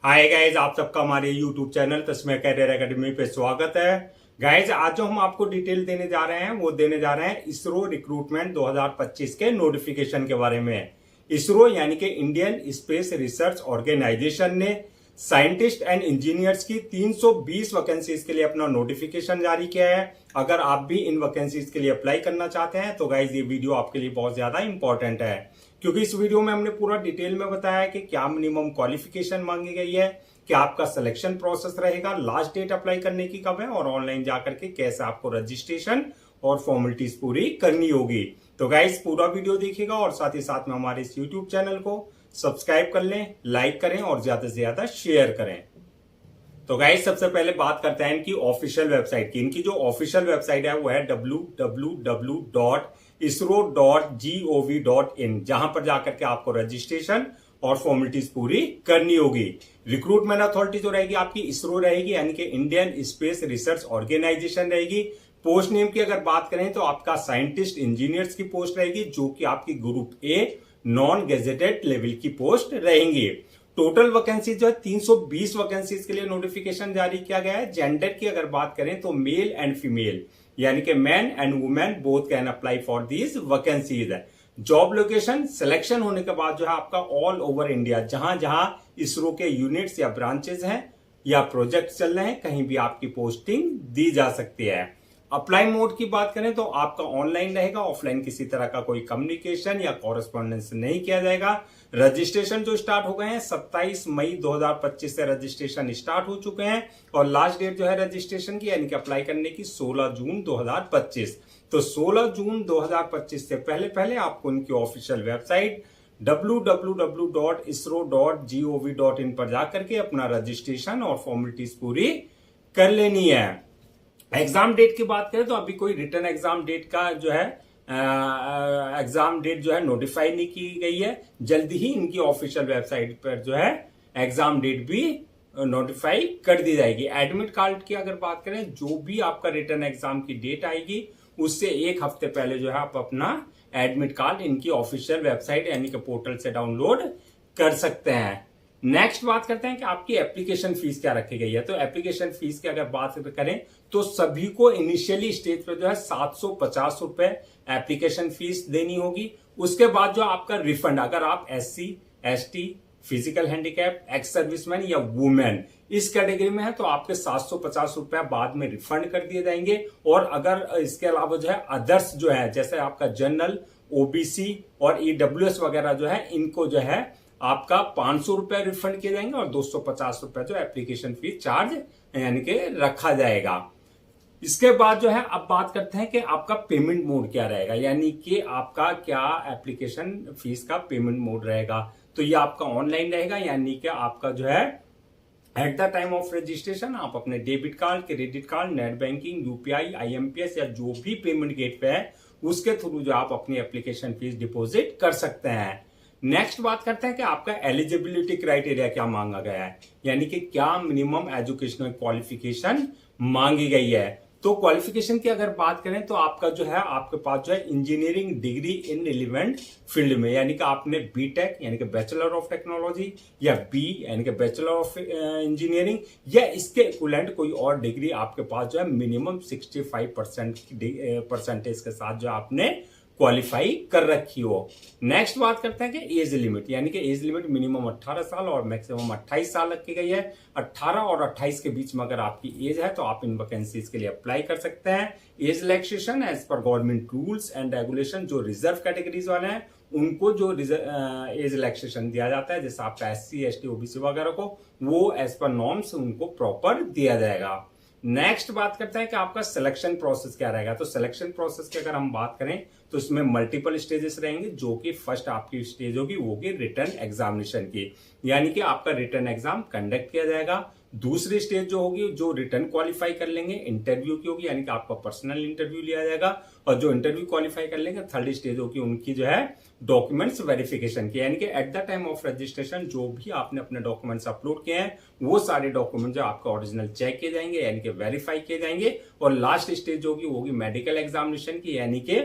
Hi guys, आप सबका हमारे यूट्यूब चैनल तस्मै कैरियर एकेडमी पे स्वागत है। गाइज, आज जो हम आपको डिटेल देने जा रहे हैं वो देने जा रहे हैं इसरो रिक्रूटमेंट 2025 के नोटिफिकेशन के बारे में। इसरो यानी कि इंडियन स्पेस रिसर्च ऑर्गेनाइजेशन ने साइंटिस्ट एंड इंजीनियर्स की 320 वैकेंसीज के लिए अपना नोटिफिकेशन जारी किया है। अगर आप भी इन वैकेंसीज के लिए अप्लाई करना चाहते हैं तो गाइज ये वीडियो आपके लिए बहुत ज्यादा इंपॉर्टेंट है, क्योंकि इस वीडियो में हमने पूरा डिटेल में बताया है कि क्या मिनिमम क्वालिफिकेशन मांगी गई है, क्या आपका सिलेक्शन प्रोसेस रहेगा, लास्ट डेट अप्लाई करने की कब है और ऑनलाइन जाकर के कैसे आपको रजिस्ट्रेशन और फॉर्मेलिटीज पूरी करनी होगी। तो गाइज पूरा वीडियो देखिएगा और साथ ही साथ में हमारे इस यूट्यूब चैनल को सब्सक्राइब कर लें, लाइक करें और ज्यादा से ज्यादा शेयर करें। तो गाइज सबसे पहले बात करते हैं इनकी ऑफिशियल वेबसाइट की। इनकी जो ऑफिशियल वेबसाइट है वो है www.isro.gov.in, जहां पर जाकर के आपको रजिस्ट्रेशन और फॉर्मेलिटीज पूरी करनी होगी। रिक्रूटमेंट अथॉरिटी जो रहेगी आपकी इसरो रहेगी, यानी कि इंडियन स्पेस रिसर्च ऑर्गेनाइजेशन रहेगी। पोस्ट नेम की अगर बात करें तो आपका साइंटिस्ट इंजीनियर्स की पोस्ट रहेगी, जो कि आपकी group a non gazetted level की पोस्ट रहेंगी। टोटल वैकेंसी जो है 320 वैकेंसीज के लिए नोटिफिकेशन जारी किया गया है। जेंडर की अगर बात करें तो मेल एंड फीमेल, यानी कि man and women both can apply for these vacancies है। जॉब लोकेशन सिलेक्शन होने के बाद जो है आपका ऑल ओवर इंडिया, जहां जहां इसरो के यूनिट्स या ब्रांचेस हैं या प्रोजेक्ट चल रहे हैं, कहीं भी आपकी पोस्टिंग दी जा सकती है। अप्लाई मोड की बात करें तो आपका ऑनलाइन रहेगा, ऑफलाइन किसी तरह का कोई कम्युनिकेशन या कॉरेस्पॉन्डेंस नहीं किया जाएगा। रजिस्ट्रेशन जो स्टार्ट हो गए हैं 27 मई 2025 से रजिस्ट्रेशन स्टार्ट हो चुके हैं और लास्ट डेट जो है रजिस्ट्रेशन की यानी कि अप्लाई करने की 16 जून 2025। तो 16 जून 2025 से पहले पहले आपको उनकी ऑफिशियल वेबसाइट www.isro.gov.in पर जाकर के अपना रजिस्ट्रेशन और फॉर्मेलिटीज पूरी कर लेनी है। एग्जाम डेट की बात करें तो अभी कोई रिटर्न एग्जाम डेट का जो है एग्जाम डेट जो है नोटिफाई नहीं की गई है। जल्दी ही इनकी ऑफिशियल वेबसाइट पर जो है एग्जाम डेट भी नोटिफाई कर दी जाएगी। एडमिट कार्ड की अगर बात करें, जो भी आपका रिटर्न एग्जाम की डेट आएगी उससे एक हफ्ते पहले जो है आप अपना एडमिट कार्ड इनकी ऑफिशियल वेबसाइट यानी कि पोर्टल से डाउनलोड कर सकते हैं। नेक्स्ट बात करते हैं कि आपकी एप्लीकेशन फीस क्या रखी गई है। तो एप्लीकेशन फीस की अगर बात करें तो सभी को इनिशियली स्टेज पे जो है 750 रुपए एप्लीकेशन फीस देनी होगी। उसके बाद जो आपका रिफंड, अगर आप SC, ST, physical handicap, ex serviceman या वुमेन इस कैटेगरी में है तो आपके 750 रुपए बाद में रिफंड कर दिए जाएंगे। और अगर इसके अलावा जो है अदर्स जो है, जैसे आपका जनरल, OBC और EWS वगैरह जो है, इनको जो है आपका 500 रुपए रिफंड किए जाएंगे और 250 रुपए जो एप्लीकेशन फीस चार्ज यानी कि रखा जाएगा। इसके बाद जो है अब बात करते हैं कि आपका पेमेंट मोड क्या रहेगा, यानी कि आपका क्या एप्लीकेशन फीस का पेमेंट मोड रहेगा। तो ये आपका ऑनलाइन रहेगा, यानी कि आपका जो है at the time of registration आप अपने debit card, credit card, net banking, UPI, IMPS या जो भी पेमेंट गेटवे है उसके थ्रू जो आप अपनी एप्लीकेशन फीस डिपॉजिट कर सकते हैं। नेक्स्ट बात करते हैं कि आपका एलिजिबिलिटी क्राइटेरिया क्या मांगा गया है, यानी कि क्या मिनिमम एजुकेशनल क्वालिफिकेशन मांगी गई है। तो क्वालिफिकेशन की अगर बात करें तो आपका जो है आपके पास जो है engineering degree in relevant field में, यानी कि आपने BTech यानी कि बैचलर ऑफ टेक्नोलॉजी या B यानी कि बैचलर ऑफ इंजीनियरिंग या इसके इक्विवेलेंट कोई और डिग्री आपके पास जो है मिनिमम 65% परसेंटेज के साथ जो आपने क्वालिफाई कर रखी हो। नेक्स्ट बात करते हैं कि एज लिमिट, यानी कि एज लिमिट मिनिमम 18 साल और मैक्सिमम 28 साल रखी गई है। 18 और 28 के बीच में अगर आपकी एज है तो आप इन वैकेंसीज के लिए अप्लाई कर सकते हैं। Age relaxation as per government rules and regulation, जो रिजर्व कैटेगरीज वाले हैं उनको जो एज रिलैक्सेशन दिया जाता है, जैसे आपका SC, ST, OBC वगैरह को, वो एज पर नॉर्म्स उनको प्रॉपर दिया जाएगा। नेक्स्ट बात करते हैं कि आपका सिलेक्शन प्रोसेस क्या रहेगा। तो सिलेक्शन प्रोसेस की अगर हम बात करें तो इसमें मल्टीपल स्टेजेस रहेंगे, जो कि फर्स्ट आपकी स्टेज होगी वो होगी रिटर्न एग्जामिनेशन की, यानी कि आपका रिटर्न एग्जाम कंडक्ट किया जाएगा। दूसरी स्टेज जो होगी, जो रिटर्न क्वालिफाई कर लेंगे, इंटरव्यू की होगी, यानी कि आपका पर्सनल इंटरव्यू लिया जाएगा। और जो इंटरव्यू क्वालिफाई कर लेंगे, थर्ड स्टेज होगी उनकी जो है डॉक्यूमेंट्स वेरिफिकेशन की, यानी कि at the time of registration जो भी आपने अपने डॉक्यूमेंट्स अपलोड किए हैं वो सारे डॉक्यूमेंट जो आपका ओरिजिनल चेक किए जाएंगे, यानी कि वेरीफाई किए जाएंगे। और लास्ट स्टेज होगी वो होगी मेडिकल एग्जामिनेशन की, यानी कि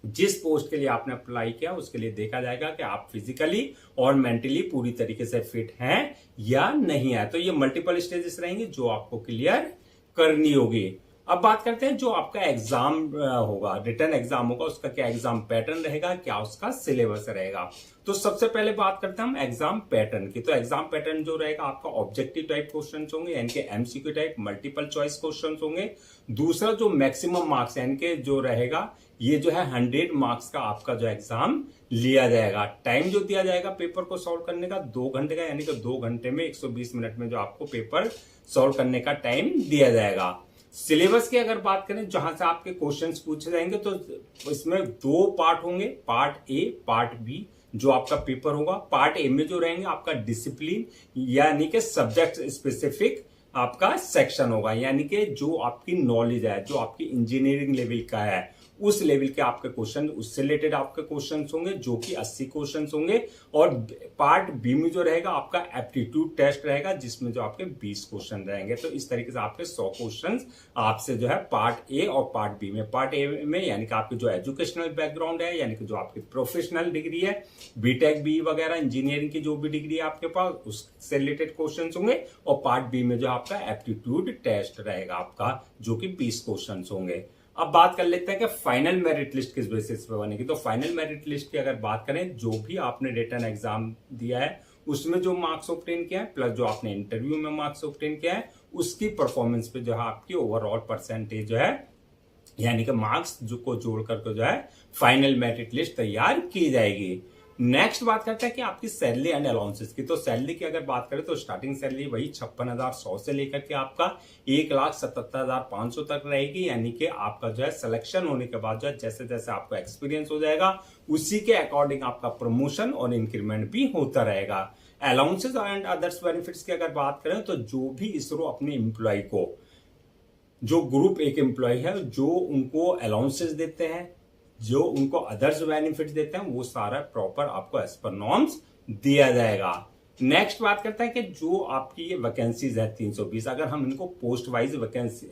जिस पोस्ट के लिए आपने अप्लाई किया उसके लिए देखा जाएगा कि आप फिजिकली और मेंटली पूरी तरीके से फिट हैं या नहीं है। तो ये मल्टीपल स्टेजेस रहेंगी जो आपको क्लियर करनी होगी। अब बात करते हैं जो आपका एग्जाम होगा, रिटन एग्जाम होगा, उसका क्या एग्जाम पैटर्न रहेगा, क्या उसका सिलेबस रहेगा। तो सबसे पहले बात करते हैं हम एग्जाम पैटर्न की। तो एग्जाम पैटर्न जो रहेगा आपका ऑब्जेक्टिव टाइप क्वेश्चन होंगे, यानी कि MCQ type multiple choice question होंगे। दूसरा जो मैक्सिमम मार्क्स यानी कि जो रहेगा ये जो है 100 मार्क्स का आपका जो एग्जाम लिया जाएगा। टाइम जो दिया जाएगा पेपर को सॉल्व करने का 2 घंटे का, यानी कि 2 घंटे में 120 मिनट में जो आपको पेपर सॉल्व करने का टाइम दिया जाएगा। सिलेबस की अगर बात करें जहां से आपके क्वेश्चंस पूछे जाएंगे तो इसमें 2 पार्ट होंगे, पार्ट ए पार्ट बी जो आपका पेपर होगा। पार्ट ए में जो रहेंगे आपका डिसिप्लिन यानी कि सब्जेक्ट स्पेसिफिक आपका सेक्शन होगा, यानी कि जो आपकी नॉलेज है, जो आपकी इंजीनियरिंग लेवल का है उस लेवल के आपके क्वेश्चन, उससे रिलेटेड आपके क्वेश्चंस होंगे जो कि 80 क्वेश्चंस होंगे। और पार्ट बी में जो रहेगा आपका एप्टीट्यूड टेस्ट रहेगा जिसमें जो आपके 20 क्वेश्चन रहेंगे। तो इस तरीके से आपके 100 क्वेश्चंस आपसे जो है पार्ट ए और पार्ट बी में। पार्ट ए में यानी कि आपकी जो एजुकेशनल बैकग्राउंड है, यानी कि जो आपकी प्रोफेशनल डिग्री है, बीटेक बी वगैरह इंजीनियरिंग की जो भी डिग्री है आपके पास उससे रिलेटेड क्वेश्चन होंगे। और पार्ट बी में जो आपका एप्टीट्यूड टेस्ट रहेगा आपका जो कि 20 क्वेश्चन होंगे। अब बात कर लेते हैं कि फाइनल मेरिट लिस्ट किस बेसिस पे बनेगी। तो फाइनल मेरिट लिस्ट की अगर बात करें, जो भी आपने रिटन एग्जाम दिया है उसमें जो मार्क्स ऑब्टेन किया है प्लस जो आपने इंटरव्यू में मार्क्स ऑब्टेन किया है उसकी परफॉर्मेंस पे जो है आपकी ओवरऑल परसेंटेज जो है यानी कि मार्क्स जो को जोड़ करके जो है फाइनल मेरिट लिस्ट तैयार की जाएगी। नेक्स्ट बात करते हैं कि आपकी सैलरी एंड अलाउंसेस की। तो सैलरी की अगर बात करें तो स्टार्टिंग सैलरी वही 56,100 से लेकर के आपका 1,77,500 तक रहेगी, यानी कि आपका जो है सिलेक्शन होने के बाद जो है जैसे जैसे आपका एक्सपीरियंस हो जाएगा उसी के अकॉर्डिंग आपका प्रमोशन और इंक्रीमेंट भी होता रहेगा। अलाउंसेस एंड अदर्स बेनिफिट्स की अगर बात करें तो जो भी इसरो अपने एम्प्लॉय को, जो ग्रुप एक एम्प्लॉय है, जो उनको अलाउंसेस देते हैं, जो उनको अदर्स बेनिफिट्स देते हैं, वो सारा प्रॉपर आपको एज पर नॉर्म्स दिया जाएगा। नेक्स्ट बात करता है कि जो आपकी ये वैकेंसीज है 320, अगर हम इनको पोस्ट वाइज वैकेंसी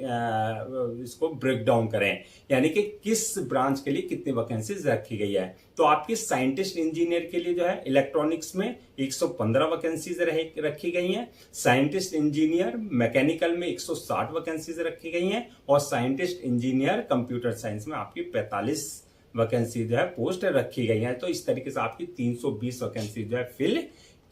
इसको ब्रेक डाउन करें यानी कि किस ब्रांच के लिए कितनी वैकेंसीज रखी गई है, तो आपकी साइंटिस्ट इंजीनियर के लिए जो है इलेक्ट्रॉनिक्स में 115 वैकेंसीज रखी गई हैं, साइंटिस्ट इंजीनियर मैकेनिकल में 160 वैकेंसीज रखी गई हैं और साइंटिस्ट इंजीनियर कंप्यूटर साइंस में आपकी 45 वैकेंसी जो है पोस्ट रखी गई है। तो इस तरीके से आपकी 320 वैकेंसी जो है फिल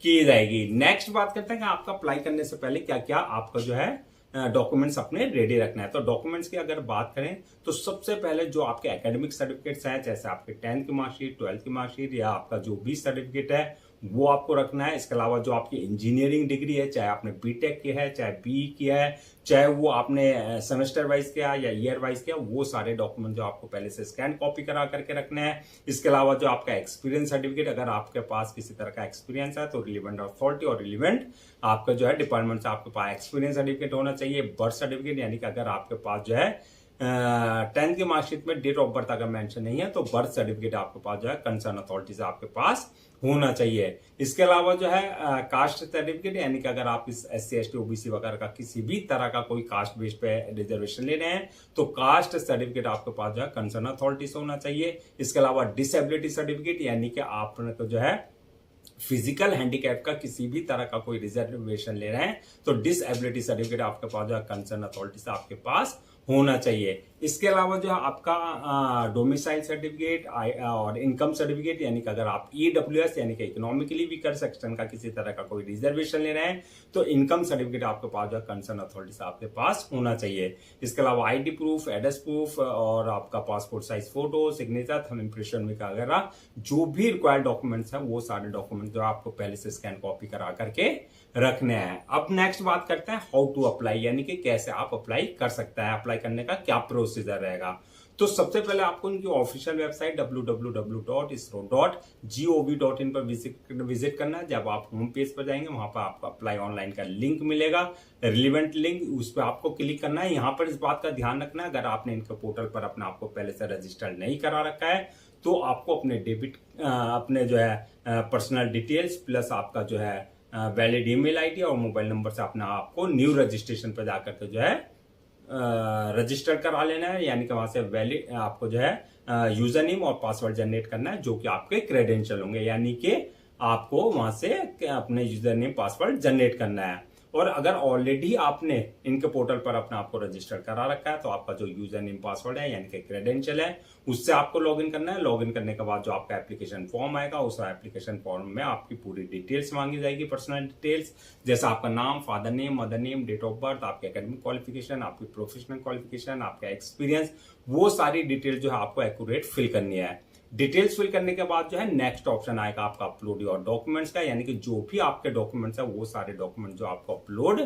की जाएगी। नेक्स्ट बात करते हैं कि आपका अप्लाई करने से पहले क्या क्या आपका जो है डॉक्यूमेंट्स अपने रेडी रखना है। तो डॉक्यूमेंट्स की अगर बात करें तो सबसे पहले जो आपके एकेडमिक सर्टिफिकेट्स हैं, जैसे आपके 10th की मार्कशीट, 12th की मार्कशीट या आपका जो भी सर्टिफिकेट है वो आपको रखना है। इसके अलावा जो आपकी इंजीनियरिंग डिग्री है, चाहे आपने बीटेक की है, चाहे बी किया है, चाहे वो आपने सेमेस्टर वाइज किया या ईयर वाइज किया, वो सारे डॉक्यूमेंट जो आपको पहले से स्कैन कॉपी करा करके रखना है। इसके अलावा जो आपका एक्सपीरियंस सर्टिफिकेट, अगर आपके पास किसी तरह का एक्सपीरियंस है तो रिलीवेंट अथॉरिटी और रिलीवेंट आपका जो है डिपार्टमेंट से आपके पास एक्सपीरियंस सर्टिफिकेट होना चाहिए। बर्थ सर्टिफिकेट यानी कि अगर आपके पास जो है 10th की मार्कशीट में डेट ऑफ बर्थ अगर मेंशन नहीं है तो बर्थ सर्टिफिकेट आपके पास जो है कंसर्न अथॉरिटी से आपके पास होना चाहिए। इसके अलावा जो है कास्ट सर्टिफिकेट, यानी कि अगर आप इस SC ST OBC वगैरह का किसी भी तरह का कोई कास्ट बेस पे रिजर्वेशन ले रहे हैं तो कास्ट सर्टिफिकेट आपके पास जो है कंसर्न अथॉरिटी से होना चाहिए। इसके अलावा डिसेबिलिटी सर्टिफिकेट, यानी कि आपने जो है फिजिकल हैंडीकैप का किसी भी तरह का कोई रिजर्वेशन ले रहे हैं तो डिसएबिलिटी सर्टिफिकेट आपके पास जो है कंसर्न अथॉरिटी से आपके पास होना चाहिए। इसके अलावा जो है आपका डोमिसाइल सर्टिफिकेट और इनकम सर्टिफिकेट, यानी कि अगर आप EWS यानी कि इकोनॉमिकली वीकर सेक्शन का किसी तरह का कोई रिजर्वेशन ले रहे हैं तो इनकम सर्टिफिकेट आपके पास जो है कंसर्न अथॉरिटी से आपके पास होना चाहिए। इसके अलावा ID प्रूफ, एड्रेस प्रूफ और आपका passport size photo, signature, thumb impression वगैरह जो भी रिक्वायर्ड डॉक्यूमेंट्स हैं वो सारे डॉक्यूमेंट जो आपको पहले से स्कैन कॉपी करा करके रखने हैं। अब नेक्स्ट बात करते हैं हाउ टू अप्लाई, यानी कि कैसे आप अप्लाई कर सकते हैं, अप्लाई करने का क्या प्रोसीजर रहेगा। तो सबसे पहले आपको उनकी ऑफिशियल वेबसाइट www.isro.gov.in पर विजिट करना है। जब आप होम पेज पर जाएंगे वहां पर आपको अप्लाई ऑनलाइन का लिंक मिलेगा, रिलेवेंट लिंक, उस पर आपको क्लिक करना है। यहाँ पर इस बात का ध्यान रखना है अगर आपने इनके पोर्टल पर अपने आपको पहले से रजिस्टर्ड नहीं करा रखा है तो आपको अपने अपने जो है पर्सनल डिटेल्स प्लस आपका जो है वैलिड ईमेल आईडी और मोबाइल नंबर से अपना आपको न्यू रजिस्ट्रेशन पर जाकर के जो है रजिस्टर करा लेना है, यानी कि वहां से वैलिड आपको जो है यूजर नेम और पासवर्ड जनरेट करना है, जो कि आपके क्रेडेंशियल होंगे, यानी कि आपको वहां से अपने यूजर नेम पासवर्ड जनरेट करना है। और अगर ऑलरेडी आपने इनके पोर्टल पर अपने आपको रजिस्टर करा रखा है तो आपका जो यूजर नेम पासवर्ड है यानी कि क्रेडेंशियल है उससे आपको लॉगिन करना है। लॉगिन करने के बाद जो आपका एप्लीकेशन फॉर्म आएगा उस एप्लीकेशन फॉर्म में आपकी पूरी डिटेल्स मांगी जाएगी, पर्सनल डिटेल्स, जैसे आपका नाम, father name, mother name, date of birth, आपके एकेडमिक क्वालिफिकेशन, आपकी प्रोफेशनल क्वालिफिकेशन, आपका एक्सपीरियंस, वो सारी डिटेल जो है आपको एक्यूरेट फिल करनी है। डिटेल्स फिल करने के बाद जो है नेक्स्ट ऑप्शन आएगा आपका अपलोड योर डॉक्यूमेंट्स का, यानी कि जो भी आपके डॉक्यूमेंट्स है वो सारे डॉक्यूमेंट जो आपको अपलोड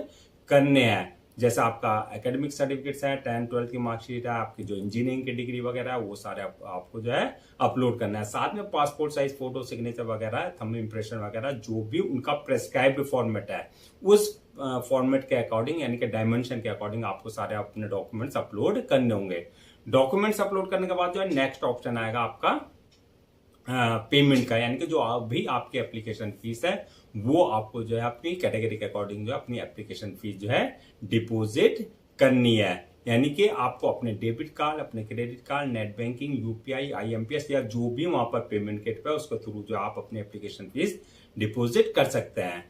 करने हैं, जैसे आपका एकेडमिक सर्टिफिकेट्स है, 10th 12th की मार्कशीट है, आपकी जो इंजीनियरिंग की डिग्री वगैरह है वो सारे आपको जो है अपलोड करना है। साथ में पासपोर्ट साइज फोटो, सिग्नेचर वगैरह, थंब इंप्रेशन वगैरह, जो भी उनका प्रेस्क्राइब्ड फॉर्मेट है उस फॉर्मेट के अकॉर्डिंग यानी कि डायमेंशन के अकॉर्डिंग आपको सारे अपने डॉक्यूमेंट्स अपलोड करने होंगे। डॉक्यूमेंट्स अपलोड करने के बाद जो है नेक्स्ट ऑप्शन आएगा आपका पेमेंट का, यानी कि जो अभी आपकी एप्लीकेशन फीस है वो आपको जो है अपनी कैटेगरी के अकॉर्डिंग जो है अपनी एप्लीकेशन फीस जो है डिपॉजिट करनी है। यानी कि आपको अपने डेबिट कार्ड, अपने credit card, net banking, UPI, IMPS या जो भी वहां पर पेमेंट गेटवे है उसके थ्रू जो आप अपनी एप्लीकेशन फीस डिपॉजिट कर सकते हैं।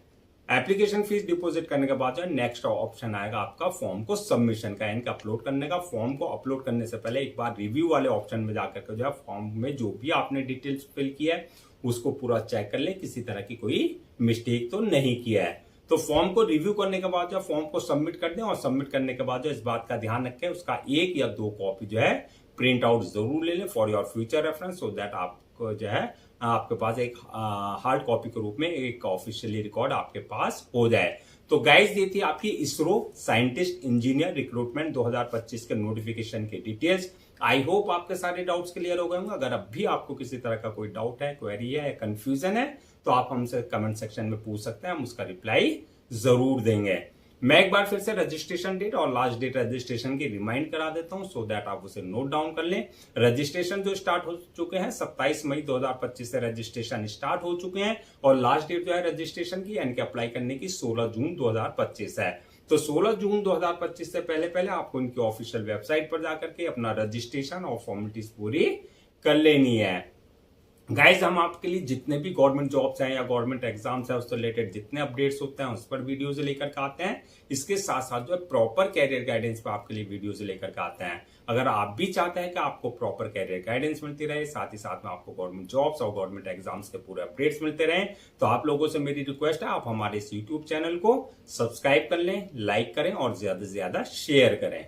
एप्लीकेशन फीस डिपॉजिट करने के बाद जो है नेक्स्ट ऑप्शन आएगा आपका फॉर्म को सबमिशन का, यानी कि अपलोड करने का। फॉर्म को अपलोड करने से पहले एक बार रिव्यू वाले ऑप्शन में जाकर के जो है फॉर्म में जो भी आपने डिटेल्स फिल किया है उसको पूरा चेक कर ले, किसी तरह की कोई मिस्टेक तो नहीं किया है। तो फॉर्म को रिव्यू करने के बाद जो फॉर्म को सबमिट कर दें, और सबमिट करने के बाद जो इस बात का ध्यान रखें उसका 1 या 2 कॉपी जो है प्रिंट आउट जरूर ले लें for your future reference, so that आपको जो है आपके पास एक हार्ड कॉपी के रूप में एक ऑफिशियली रिकॉर्ड आपके पास हो जाए। तो गाइस ये थी आपकी इसरो साइंटिस्ट इंजीनियर रिक्रूटमेंट 2025 के नोटिफिकेशन की डिटेल्स। आई होप आपके सारे डाउट्स क्लियर हो गए होंगे। अगर अब भी आपको किसी तरह का कोई डाउट है, क्वेरी है, कंफ्यूजन है तो आप हमसे कमेंट सेक्शन में पूछ सकते हैं, हम उसका रिप्लाई जरूर देंगे। मैं एक बार फिर से रजिस्ट्रेशन डेट और लास्ट डेट रजिस्ट्रेशन की रिमाइंड करा देता हूं, सो दैट आप उसे नोट डाउन कर लें। रजिस्ट्रेशन जो स्टार्ट हो चुके हैं 27 मई 2025 से रजिस्ट्रेशन स्टार्ट हो चुके हैं, और लास्ट डेट जो है रजिस्ट्रेशन की यानी कि अप्लाई करने की 16 जून 2025 है। तो 16 जून 2025 से पहले पहले आपको इनकी ऑफिशियल वेबसाइट पर जाकर के अपना रजिस्ट्रेशन और फॉर्मेलिटीज पूरी कर लेनी है। गाइज हम आपके लिए जितने भी गवर्नमेंट जॉब्स हैं या गवर्नमेंट एग्जाम्स हैं उससे रिलेटेड जितने अपडेट्स होते हैं उस पर वीडियोज लेकर के आते हैं। इसके साथ साथ जो है प्रॉपर कैरियर गाइडेंस पे आपके लिए वीडियोज लेकर के आते हैं। अगर आप भी चाहते हैं कि आपको प्रॉपर कैरियर गाइडेंस मिलती रहे, साथ ही साथ में आपको गवर्नमेंट जॉब्स और गवर्नमेंट एग्जाम्स के पूरे अपडेट्स मिलते रहे, तो आप लोगों से मेरी रिक्वेस्ट है आप हमारे इस यूट्यूब चैनल को सब्सक्राइब कर लें, लाइक करें और ज्यादा से ज्यादा शेयर करें।